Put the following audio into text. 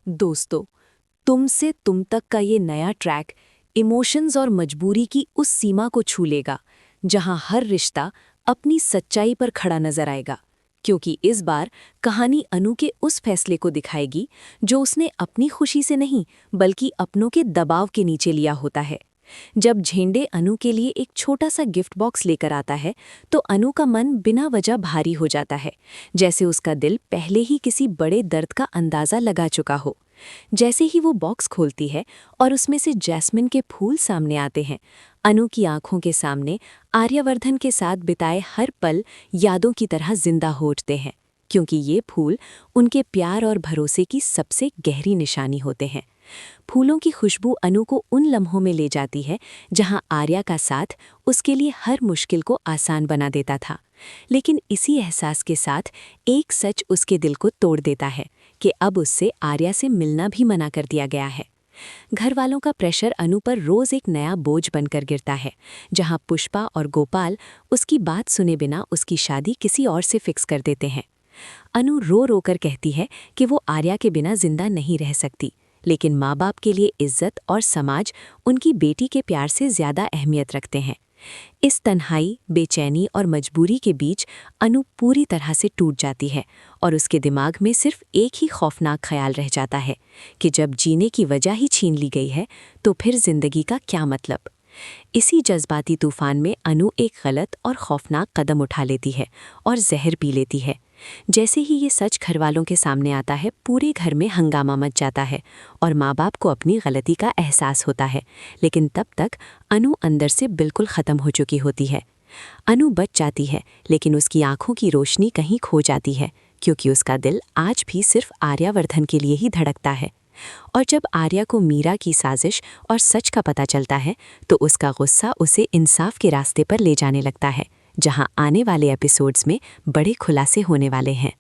दोस्तों, तुमसे तुम तक का ये नया ट्रैक इमोशंस और मजबूरी की उस सीमा को छू लेगा जहां हर रिश्ता अपनी सच्चाई पर खड़ा नजर आएगा, क्योंकि इस बार कहानी अनु के उस फैसले को दिखाएगी जो उसने अपनी खुशी से नहीं बल्कि अपनों के दबाव के नीचे लिया होता है। जब झेंडे अनु के लिए एक छोटा सा गिफ्ट बॉक्स लेकर आता है तो अनु का मन बिना वजह भारी हो जाता है, जैसे उसका दिल पहले ही किसी बड़े दर्द का अंदाजा लगा चुका हो। जैसे ही वो बॉक्स खोलती है और उसमें से जैस्मिन के फूल सामने आते हैं, अनु की आंखों के सामने आर्यवर्धन के साथ बिताए हर पल यादों की तरह जिंदा हो उठते हैं, क्योंकि ये फूल उनके प्यार और भरोसे की सबसे गहरी निशानी होते हैं। फूलों की खुशबू अनु को उन लम्हों में ले जाती है जहां आर्या का साथ उसके लिए हर मुश्किल को आसान बना देता था। लेकिन इसी एहसास के साथ एक सच उसके दिल को तोड़ देता है कि अब उससे आर्या से मिलना भी मना कर दिया गया है। घर वालों का प्रेशर अनु पर रोज एक नया बोझ बनकर गिरता है, जहां पुष्पा और गोपाल उसकी बात सुने बिना उसकी शादी किसी और से फिक्स कर देते हैं। अनु रो रो कर कहती है कि वो आर्या के बिना जिंदा नहीं रह सकती, लेकिन माँ बाप के लिए इज्जत और समाज उनकी बेटी के प्यार से ज्यादा अहमियत रखते हैं। इस तन्हाई, बेचैनी और मजबूरी के बीच अनु पूरी तरह से टूट जाती है और उसके दिमाग में सिर्फ एक ही खौफनाक ख्याल रह जाता है कि जब जीने की वजह ही छीन ली गई है तो फिर जिंदगी का क्या मतलब। इसी जज्बाती तूफान में अनु एक गलत और खौफनाक कदम उठा लेती है और जहर पी लेती है। जैसे ही ये सच घरवालों के सामने आता है, पूरे घर में हंगामा मच जाता है और माँ बाप को अपनी गलती का एहसास होता है, लेकिन तब तक अनु अंदर से बिल्कुल ख़त्म हो चुकी होती है। अनु बच जाती है, लेकिन उसकी आंखों की रोशनी कहीं खो जाती है, क्योंकि उसका दिल आज भी सिर्फ आर्यावर्धन के लिए ही धड़कता है। और जब आर्या को मीरा की साजिश और सच का पता चलता है तो उसका गुस्सा उसे इंसाफ के रास्ते पर ले जाने लगता है, जहां आने वाले एपिसोड्स में बड़े खुलासे होने वाले हैं।